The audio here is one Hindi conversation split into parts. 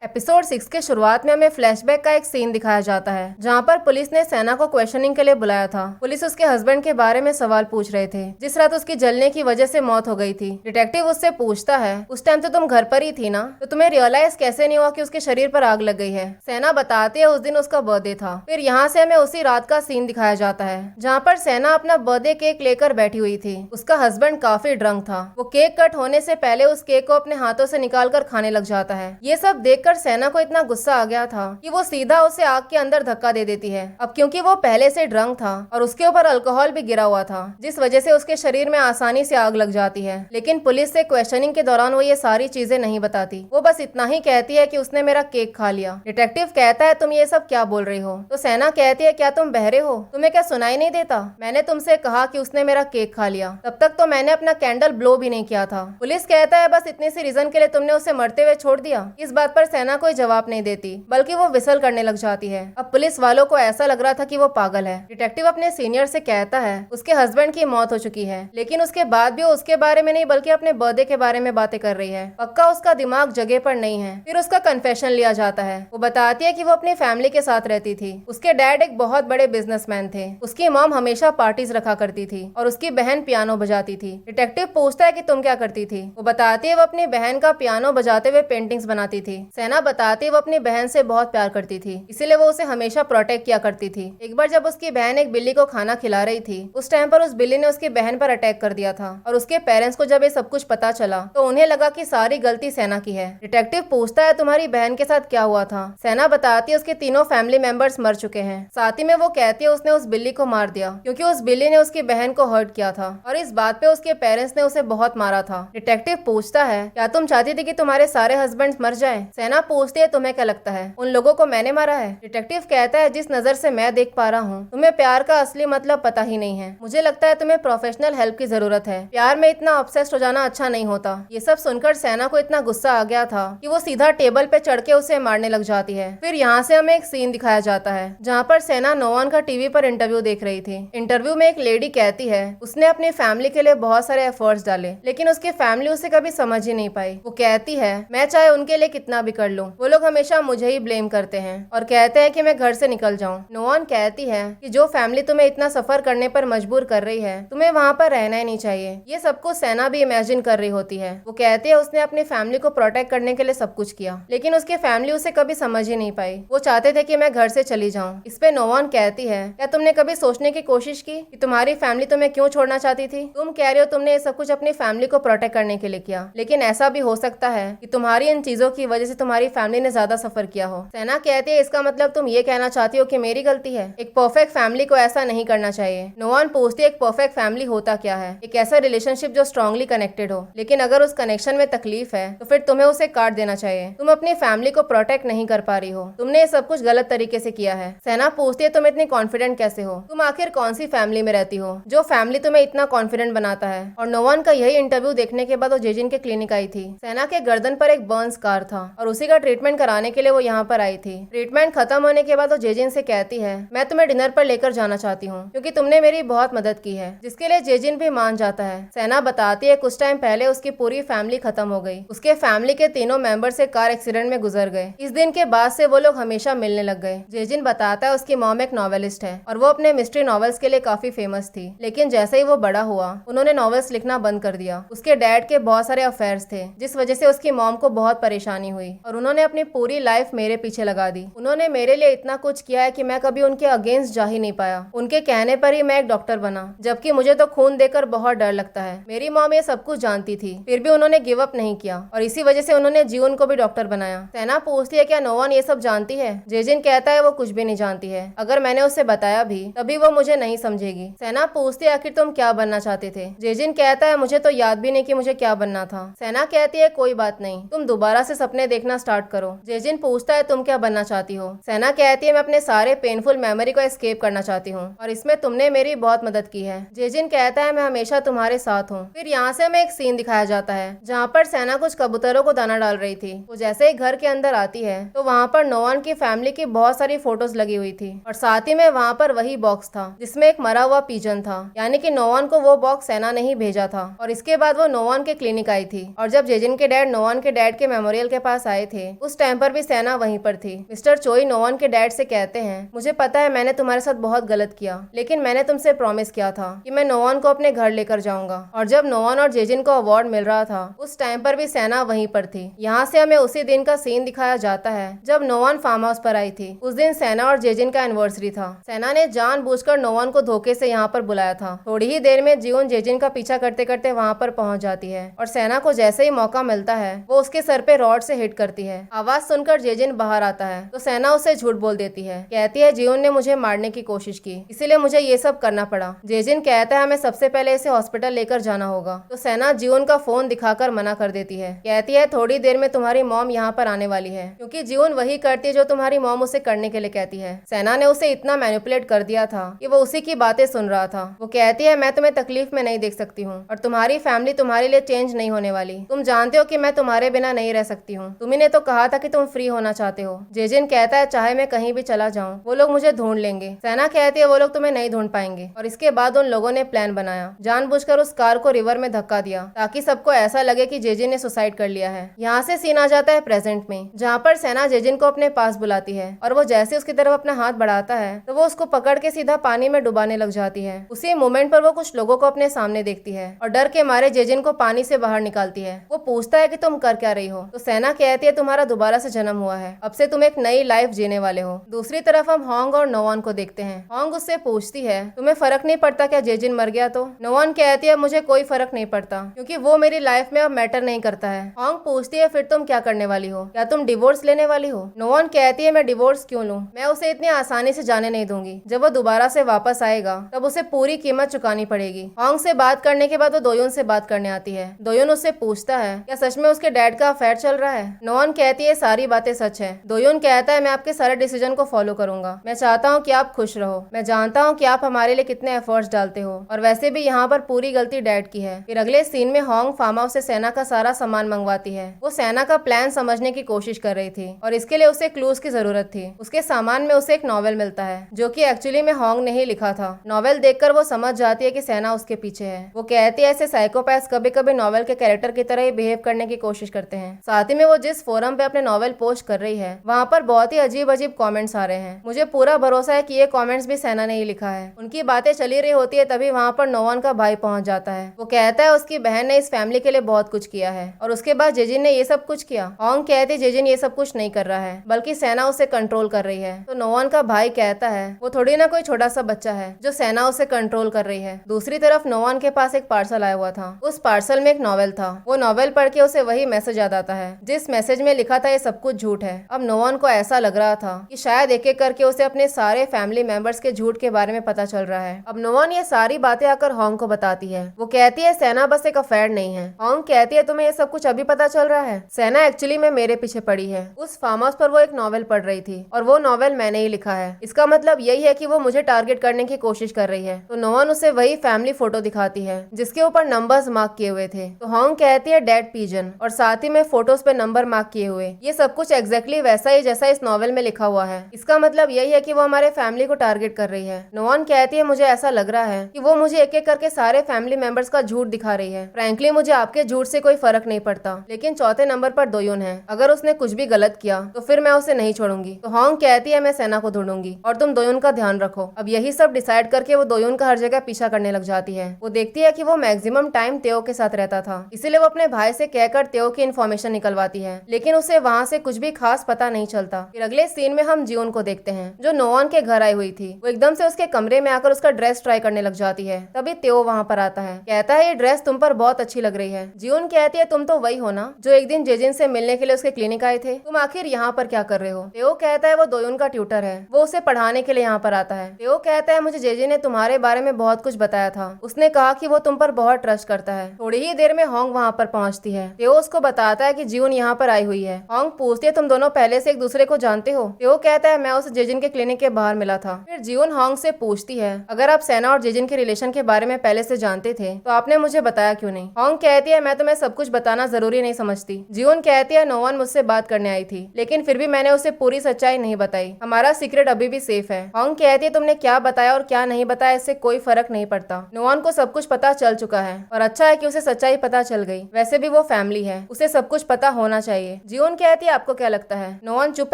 एपिसोड 6 के शुरुआत में हमें फ्लैशबैक का एक सीन दिखाया जाता है जहां पर पुलिस ने सैना को क्वेश्चनिंग के लिए बुलाया था। पुलिस उसके हस्बैंड के बारे में सवाल पूछ रहे थे जिस रात उसकी जलने की वजह से मौत हो गई थी। डिटेक्टिव उससे पूछता है, उस टाइम तो तुम घर पर ही थी ना, तो तुम्हें रियलाइज कैसे नहीं हुआ कि उसके शरीर पर आग लग गई है। सैना बताती है उस दिन उसका बर्थडे था। फिर यहाँ से हमें उसी रात का सीन दिखाया जाता है जहाँ पर सैना अपना बर्थडे केक लेकर बैठी हुई थी। उसका हस्बैंड काफी ड्रंक था। वो केक कट होने से पहले उस केक को अपने हाथों से निकाल कर खाने लग जाता है। ये सब देखकर सैना को इतना गुस्सा आ गया था कि वो सीधा उसे आग के अंदर धक्का दे देती है। अब क्योंकि वो पहले से ड्रंक था और उसके ऊपर अल्कोहल भी गिरा हुआ था, जिस वजह से उसके शरीर में आसानी से आग लग जाती है। लेकिन पुलिस से क्वेश्चनिंग के दौरान वो ये सारी चीजें नहीं बताती। वो बस इतना ही कहती है कि उसने मेरा केक खा लिया। डिटेक्टिव कहता है, तुम ये सब क्या बोल रही हो? तो सैना कहती है, क्या तुम बहरे हो? तुम्हें क्या सुनाई नहीं देता? मैंने तुमसे कहा कि उसने मेरा केक खा लिया, तब तक तो मैंने अपना कैंडल ब्लो भी नहीं किया था। पुलिस कहता है, बस इतनी सी रीजन के लिए तुमने उसे मरते हुए छोड़ दिया? इस बात पर सैना कोई जवाब नहीं देती, बल्कि वो विसल करने लग जाती है। अब पुलिस वालों को ऐसा लग रहा था कि वो पागल है। डिटेक्टिव अपने सीनियर से कहता है उसके हस्बैंड की मौत हो चुकी है, लेकिन उसके बाद भी वो उसके बारे में नहीं बल्कि अपने बर्थडे के बारे में बातें कर रही है। पक्का उसका दिमाग जगह पर नहीं है। फिर उसका कन्फेशन लिया जाता है। वो बताती है कि वो अपनी फैमिली के साथ रहती थी। उसके डैड एक बहुत बड़े बिजनेसमैन थे। उसकी मॉम हमेशा पार्टीज रखा करती थी और उसकी बहन पियानो बजाती थी। डिटेक्टिव पूछता है कि तुम क्या करती थी? वो बताती है वो अपनी बहन का पियानो बजाते हुए पेंटिंग्स बनाती थी। सैना बताती है वो अपनी बहन से बहुत प्यार करती थी, इसीलिए वो उसे हमेशा प्रोटेक्ट किया करती थी। एक बार जब उसकी बहन एक बिल्ली को खाना खिला रही थी, उस टाइम पर उस बिल्ली ने उसकी बहन पर अटैक कर दिया था और उसके पेरेंट्स को जब ये सब कुछ पता चला तो उन्हें लगा कि सारी गलती सैना की है। डिटेक्टिव पूछता है, तुम्हारी बहन के साथ क्या हुआ था? सैना बताती है उसके तीनों फैमिली मेंबर्स मर चुके हैं। साथ ही में वो कहती है उसने उस बिल्ली को मार दिया क्योंकि उस बिल्ली ने उसकी बहन को हर्ट किया था और इस बात पे उसके पेरेंट्स ने उसे बहुत मारा था। डिटेक्टिव पूछता है, क्या तुम चाहती थी कि तुम्हारे सारे हस्बैंड्स मर जाएं? सैना पूछती है, तुम्हें क्या लगता है उन लोगों को मैंने मारा है? डिटेक्टिव कहता है, जिस नजर से मैं देख पा रहा हूँ तुम्हें प्यार का असली मतलब पता ही नहीं है। मुझे लगता है तुम्हें प्रोफेशनल हेल्प की जरूरत है। प्यार में इतना ऑब्सेस्ड हो जाना अच्छा नहीं होता। ये सब सुनकर सैना को इतना गुस्सा आ गया था कि वो सीधा टेबल पे चढ़ के उसे मारने लग जाती है। फिर यहाँ से हमें एक सीन दिखाया जाता है जहाँ पर सैना नोवान का टीवी पर इंटरव्यू देख रही थी। इंटरव्यू में एक लेडी कहती है उसने अपनी फैमिली के लिए बहुत सारे एफर्ट्स डाले, लेकिन उसकी फैमिली उसे कभी समझ ही नहीं पाई। वो कहती है, मैं चाहे उनके लिए कितना भी कर लूं, वो लोग हमेशा मुझे ही ब्लेम करते हैं और कहते हैं कि मैं घर से निकल जाऊं। नोवान कहती है कि जो फैमिली तुम्हें इतना सफर करने पर मजबूर कर रही है, तुम्हें वहाँ पर रहना ही नहीं चाहिए। ये सब कुछ सैना भी इमेजिन कर रही होती है। वो कहती है उसने अपनी फैमिली को प्रोटेक्ट करने के लिए सब कुछ किया, लेकिन उसकी फैमिली उसे कभी समझ ही नहीं पाई। वो चाहते थे कि मैं घर से चली जाऊं। इस पे नोवान कहती है, क्या तुमने कभी सोचने की कोशिश की कि तुम्हारी फैमिली तुम्हें क्यों छोड़ना चाहती थी? तुम कह रहे हो तुमने ये सब कुछ अपनी फैमिली को प्रोटेक्ट करने के लिए किया, लेकिन ऐसा भी हो सकता है कि तुम्हारी इन चीजों की वजह से तुम्हारी फैमिली ने ज्यादा सफर किया हो। सैना कहती है, इसका मतलब तुम ये कहना चाहती हो कि मेरी गलती है? एक परफेक्ट फैमिली को ऐसा नहीं करना चाहिए। नोवान पूछती है, एक परफेक्ट फैमिली होता क्या है? एक ऐसा रिलेशनशिप जो स्ट्रांगली कनेक्टेड हो, लेकिन अगर उस कनेक्शन में तकलीफ है तो फिर तुम्हें उसे काट देना चाहिए। तुम अपनी फैमिली को प्रोटेक्ट नहीं कर पा रही हो, तुमने ये सब कुछ गलत तरीके से किया है। सैना पूछती है, तुम इतनी कॉन्फिडेंट कैसे हो? तुम आखिर कौन सी फैमिली में रहती हो जो फैमिली तुम्हें इतना कॉन्फिडेंट बनाता है? और नोवान का यही इंटरव्यू देखने के बाद वो जेजिन के क्लिनिक आई थी। सैना के गर्दन पर एक बर्न स्कार था और उसी का ट्रीटमेंट कराने के लिए वो यहाँ पर आई थी। ट्रीटमेंट खत्म होने के बाद वो जेजिन से कहती है, मैं तुम्हें डिनर पर लेकर जाना चाहती हूँ क्योंकि तुमने मेरी बहुत मदद की है, जिसके लिए जेजिन भी मान जाता है। सैना बताती है कुछ टाइम पहले उसकी पूरी फैमिली खत्म हो गई। उसके फैमिली के तीनों मेंबर से कार एक्सीडेंट में गुजर गए। इस दिन के बाद से वो लोग हमेशा मिलने लग गए। जेजिन बताता है उसकी मॉम एक नॉवेलिस्ट है और वो अपने मिस्ट्री नॉवेल्स के लिए काफी फेमस थी, लेकिन जैसे ही वो बड़ा हुआ उन्होंने नॉवेल्स लिखना बंद कर दिया। उसके डैड के बहुत सारे अफेयर्स थे, जिस वजह से उसकी मॉम को बहुत परेशानी हुई और उन्होंने अपनी पूरी लाइफ मेरे पीछे लगा दी। उन्होंने मेरे लिए इतना कुछ किया है कि मैं कभी उनके अगेंस्ट जा ही नहीं पाया। उनके कहने पर ही मैं एक डॉक्टर बना, जबकि मुझे तो खून देकर बहुत डर लगता है। मेरी मॉम ये सब कुछ जानती थी, फिर भी उन्होंने गिव अप नहीं किया और इसी वजह से उन्होंने जीवन को भी डॉक्टर बनाया। सैना पूछती है, क्या नोवान ये सब जानती है? जेजिन कहता है वो कुछ भी नहीं जानती है। अगर मैंने उसे बताया भी तभी वो मुझे नहीं समझेगी। सैना पूछती है, आखिर तुम क्या बनना चाहते थे? जेजिन कहता है, मुझे तो याद भी नहीं कि मुझे क्या बनना था। सैना कहती है, कोई बात नहीं, तुम दोबारा से सपने देखना स्टार्ट करो। जेजिन पूछता है, तुम क्या बनना चाहती हो? सैना कहती है, मैं अपने सारे पेनफुल मेमोरी को एस्केप करना चाहती हूँ और इसमें तुमने मेरी बहुत मदद की है। जेजिन कहता है, मैं हमेशा तुम्हारे साथ हूँ। फिर यहाँ से हमें एक सीन दिखाया जाता है जहाँ पर सैना कुछ कबूतरों को दाना डाल रही थी। वो जैसे ही घर के अंदर आती है तो वहाँ पर नोवान की फैमिली की बहुत सारी फोटोज लगी हुई थी और साथ ही में वहाँ पर वही बॉक्स था जिसमें एक मरा हुआ पीजन था, यानी कि नोवान को वो बॉक्स सैना ने ही भेजा था। और इसके बाद वो नोवान के क्लिनिक आई थी और जब जेजिन के डैड नोवान के डैड के मेमोरियल के पास आए थे उस टाइम पर भी सेना वहीं पर थी। मिस्टर चोई नोवन के डैड से कहते हैं, मुझे पता है मैंने तुम्हारे साथ बहुत गलत किया, लेकिन मैंने तुमसे प्रॉमिस किया था कि मैं नोवन को अपने घर लेकर जाऊंगा। और जब नोवन और जेजिन को अवार्ड मिल रहा था उस टाइम पर भी सेना वहीं पर थी। यहाँ से हमें उसी दिन का सीन दिखाया जाता है जब नोवन फार्म हाउस पर आई थी। उस दिन सेना और जेजिन का एनिवर्सरी था। सेना ने जानबूझकर नोवन को धोखे से यहाँ पर बुलाया था। थोड़ी ही देर में जियोन जेजिन का पीछा करते करते वहाँ पर पहुंच जाती है और सेना को जैसे ही मौका मिलता है वो उसके सर पे रॉड से हिट करती है। आवाज सुनकर जेजिन बाहर आता है तो सेना उसे झूठ बोल देती है। कहती है जियोन ने मुझे मारने की कोशिश की, इसीलिए मुझे ये सब करना पड़ा। जेजिन कहता है हमें सबसे पहले इसे हॉस्पिटल लेकर जाना होगा। तो सेना जियोन का फोन दिखाकर मना कर देती है। कहती है थोड़ी देर में तुम्हारी मॉम यहाँ पर आने वाली है, क्योंकि जियोन वही करती है जो तुम्हारी मॉम उसे करने के लिए कहती है। सेना ने उसे इतना मैनिपुलेट कर दिया था कि वो उसी की बातें सुन रहा था। वो कहती है मैं तुम्हें तकलीफ में नहीं देख सकती हूँ और तुम्हारी फैमिली तुम्हारे लिए चेंज नहीं होने वाली। तुम जानते हो कि मैं तुम्हारे बिना नहीं रह सकती हूँ। तुम्ही ने तो कहा था कि तुम फ्री होना चाहते हो। जेजिन कहता है चाहे मैं कहीं भी चला जाऊँ वो लोग मुझे ढूंढ लेंगे। सेना कहती है वो लोग तुम्हें नहीं ढूंढ पाएंगे। और इसके बाद उन लोगों ने प्लान बनाया, जानबूझकर उस कार को रिवर में धक्का दिया ताकि सबको ऐसा लगे कि जेजिन ने सुसाइड कर लिया है। यहाँ से सीन आ जाता है प्रेजेंट में, जहाँ पर सेना जेजिन को अपने पास बुलाती है और वो जैसे उसकी तरफ अपना हाथ बढ़ाता है तो वो उसको पकड़ के सीधा पानी में डुबाने लग जाती है। उसी मोमेंट पर वो कुछ लोगों को अपने सामने देखती है और डर के मारे जेजिन को पानी से बाहर निकालती है। वो पूछता है कि तुम कर क्या रही हो? तो सेना कहती है तुम्हारा दोबारा से जन्म हुआ है, अब से तुम एक नई लाइफ जीने वाले हो। दूसरी तरफ हम होंग और नोवन को देखते हैं। होंग उससे पूछती है तुम्हें फर्क नहीं पड़ता क्या जेजिन मर गया तो? नोवन कहती है मुझे कोई फर्क नहीं पड़ता, क्योंकि वो मेरी लाइफ में अब मैटर नहीं करता है। होंग पूछती है फिर तुम क्या करने वाली हो? क्या तुम डिवोर्स लेने वाली हो? नोवन कहती है मैं डिवोर्स क्यों लूं? मैं उसे इतनी आसानी से जाने नहीं दूंगी। जब वो दोबारा से वापस आएगा तब उसे पूरी कीमत चुकानी पड़ेगी। होंग से बात करने के बाद वो दोयुन से बात करने आती है। दोयुन उससे पूछता है क्या सच में उसके डैड का अफेयर चल रहा है? नोवन कहती है सारी बातें सच है। दोयुन कहता है मैं आपके सारे डिसीजन को फॉलो करूंगा। मैं चाहता हूँ कि आप खुश रहो। मैं जानता हूँ कि आप हमारे लिए कितने एफर्ट्स डालते हो और वैसे भी यहाँ पर पूरी गलती डैड की है। फिर अगले सीन में होंग फार्म हाउस से सेना का सारा सामान मंगवाती है। वो सेना का प्लान समझने की कोशिश कर रही थी और इसके लिए उसे क्लूज की जरूरत थी। उसके सामान में उसे एक नॉवेल मिलता है जो कि एक्चुअली में होंग ने ही लिखा था। नॉवेल देखकर वो समझ जाती है कि सेना उसके पीछे है। वो कहती है ऐसे साइकोपैथ्स कभी कभी नॉवेल के कैरेक्टर की तरह ही बिहेव करने की कोशिश करते हैं। साथ ही में वो जिस फोरम पे अपने नॉवेल पोस्ट कर रही है वहाँ पर बहुत ही अजीब अजीब कॉमेंट्स आ रहे हैं। मुझे पूरा भरोसा है कि ये कॉमेंट्स भी सेना ने ही लिखा है। उनकी बातें चली रही होती है तभी वहाँ पर नोवन का भाई पहुंच जाता है। वो कहता है उसकी बहन ने इस फैमिली के लिए बहुत कुछ किया है और उसके बाद जेजिन ने ये सब कुछ किया। होंग कहते जेजिन ये सब कुछ नहीं कर रहा है बल्कि सेना उसे कंट्रोल कर रही है। तो नोवन का भाई कहता है वो थोड़ी ना कोई छोटा सा बच्चा है जो सेना उसे कंट्रोल कर रही है। दूसरी तरफ नोवन के पास एक पार्सल आया हुआ था। उस पार्सल में एक नॉवेल था। वो नॉवेल पढ़ के उसे वही मैसेज याद आता है जिस मैसेज में लिखा था ये सब कुछ झूठ है। अब नोवन को ऐसा लग रहा था कि शायद एक एक करके उसे अपने सारे फैमिली मेंबर्स के झूठ के बारे में पता चल रहा है। अब नोवन ये सारी बातें आकर होंग को बताती है। वो कहती है सेना बस एक अफेयर नहीं है। होंग कहती है तुम्हें ये सब कुछ अभी पता चल रहा है? सेना एक्चुअली में मेरे पीछे पड़ी है। उस फार्म हाउस पर वो एक नॉवेल पढ़ रही थी और वो नॉवेल मैंने ही लिखा है। इसका मतलब यही है कि वो मुझे टारगेट करने की कोशिश कर रही है। तो नोवन उसे वही फैमिली फोटो दिखाती है जिसके ऊपर नंबर्स मार्क किए हुए थे। तो होंग कहती है डेड पीजन और साथ ही में फोटोज पे नंबर मार्क किए हुए। ये सब कुछ एग्जैक्टली वैसा ही जैसा इस नॉवेल में लिखा हुआ है। इसका मतलब यही है कि वो हमारे फैमिली को टारगेट कर रही है। नोवन कहती है मुझे ऐसा लग रहा है कि वो मुझे एक एक करके सारे फैमिली मेंबर्स का झूठ दिखा रही है। फ्रैंकली मुझे आपके झूठ से कोई फर्क नहीं पड़ता, लेकिन चौथे नंबर पर दोयुन है। अगर उसने कुछ भी गलत किया तो फिर मैं उसे नहीं छोड़ूंगी। तो होंग कहती है मैं सेना को ढूंढूंगी और तुम दोयुन का ध्यान रखो। अब यही सब डिसाइड करके वो दोयुन का हर जगह पीछा करने लग जाती है। वो देखती है कि वो मैक्सिमम टाइम तेओ के साथ रहता था, इसीलिए वो अपने भाई से कहकर तेओ की इन्फॉर्मेशन निकलवाती है, लेकिन उसे वहाँ से कुछ भी खास पता नहीं चलता। फिर अगले सीन में हम जियोन को देखते हैं जो नोवन के घर आई हुई थी। वो एकदम से उसके कमरे में आकर उसका ड्रेस ट्राई करने लग जाती है। तभी तेओ वहाँ पर आता है, कहता है ये ड्रेस तुम पर बहुत अच्छी लग रही है। जियोन कहती है तुम तो वही हो ना जो एक दिन जेजिन से मिलने के लिए उसके क्लिनिक आए थे, तुम आखिर यहाँ पर क्या कर रहे हो? तेओ कहता है वो दोयुन का ट्यूटर है, वो उसे पढ़ाने के लिए यहाँ पर आता है। तेओ कहता है मुझे जेजिन ने तुम्हारे बारे में बहुत कुछ बताया था, उसने कहा कि वो तुम पर बहुत ट्रस्ट करता है। थोड़ी ही देर में होंग वहाँ पर पहुँचती है। तेओ उसको बताता है कि जियोन यहाँ पर आई हुई है। होंग पूछती है तुम दोनों पहले से एक दूसरे को जानते हो? तेओ कहता है मैं उसे जेजिन के क्लिनिक के बाहर मिला था। फिर जियोन होंग से पूछती है अगर आप सेना और जेजिन के रिलेशन के बारे में पहले से जानते थे तो आपने मुझे बताया क्यों नहीं? होंग कहती है मैं तुम्हें सब कुछ बताना जरूरी नहीं समझती। जियोन कहती है नोवन मुझसे बात करने आई थी, लेकिन फिर भी मैंने उसे पूरी सच्चाई नहीं बताई। हमारा सीक्रेट अभी भी सेफ है। होंग कहती है तुमने क्या बताया और क्या नहीं बताया इससे कोई फर्क नहीं पड़ता। नोवन को सब कुछ पता चल चुका है और अच्छा है कि उसे सच्चाई पता चल गई। वैसे भी वो फैमिली है, उसे सब कुछ पता होना चाहिए। जियोन कहती है आपको क्या लगता है नोवान चुप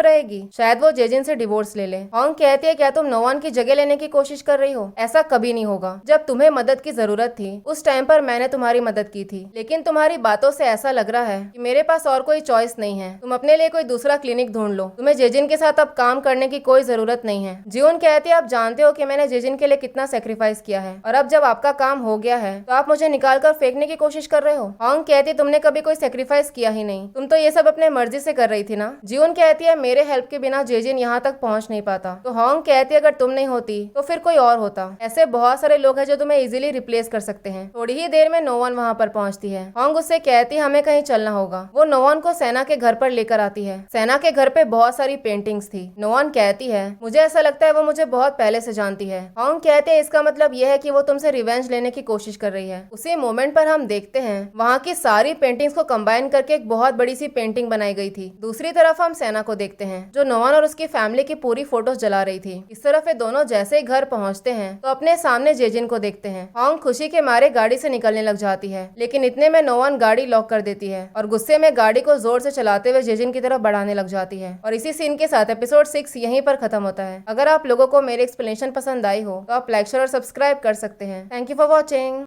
रहेगी? शायद वो जेजिन से डिवोर्स ले ले। होंग कहती है क्या तुम नोवान की जगह लेने की कोशिश कर रही हो? ऐसा कभी नहीं होगा। जब तुम्हें मदद की जरूरत थी उस टाइम पर मैंने तुम्हारी मदद की थी, लेकिन तुम्हारी बातों से ऐसा लग रहा है कि मेरे पास और कोई चॉइस नहीं है। तुम अपने लिए कोई दूसरा क्लिनिक ढूंढ लो। तुम्हें जेजिन के साथ अब काम करने की कोई जरूरत नहीं है। जियोन कहती है आप जानते हो कि मैंने जेजिन के लिए कितना सेक्रीफाइस किया है, और अब जब आपका काम हो गया है तो आप मुझे निकाल कर फेंकने की कोशिश कर रहे हो। होंग कहती है तुमने कभी कोई सेक्रीफाइस किया ही नहीं, तुम तो ये सब अपने मर्जी से कर रही थी ना। जियोन कहती है मेरे हेल्प के बिना जेजिन यहाँ तक पहुँच नहीं पाता। तो होंग कहती है अगर तुम नहीं होती तो फिर कोई और होता। ऐसे बहुत सारे लोग हैं जो तुम्हें इजीली रिप्लेस कर सकते हैं। थोड़ी ही देर में नोवान वहाँ पर पहुँचती है। होंग उससे कहती है हमें कहीं चलना होगा। वो नोवान को सेना के घर पर लेकर आती है। सेना के घर पे बहुत सारी पेंटिंग्स थी। नोवान कहती है मुझे ऐसा लगता है वो मुझे बहुत पहले से जानती है। होंग कहते हैं इसका मतलब यह है कि वो तुमसे रिवेंज लेने की कोशिश कर रही है। उसी मोमेंट पर हम देखते हैं वहाँ की सारी पेंटिंग्स को कंबाइन करके एक बहुत बड़ी सी पेंटिंग बनाई गई थी। दूसरी तरफ हम सेना को देखते हैं जो नोवान और उसकी फैमिली की पूरी फोटोज जला रही थी। इस तरफ ये दोनों जैसे ही घर पहुँचते हैं तो अपने सामने जेजिन को देखते हैं। होंग खुशी के मारे गाड़ी से निकलने लग जाती है, लेकिन इतने में नोवान गाड़ी लॉक कर देती है और गुस्से में गाड़ी को जोर से चलाते हुए जेजिन की तरफ बढ़ाने लग जाती है। और इसी सीन के साथ एपिसोड 6 यहीं पर खत्म होता है। अगर आप लोगों को मेरी एक्सप्लेनेशन पसंद आई हो तो आप लाइक शेयर और सब्सक्राइब कर सकते हैं। Thank you for watching.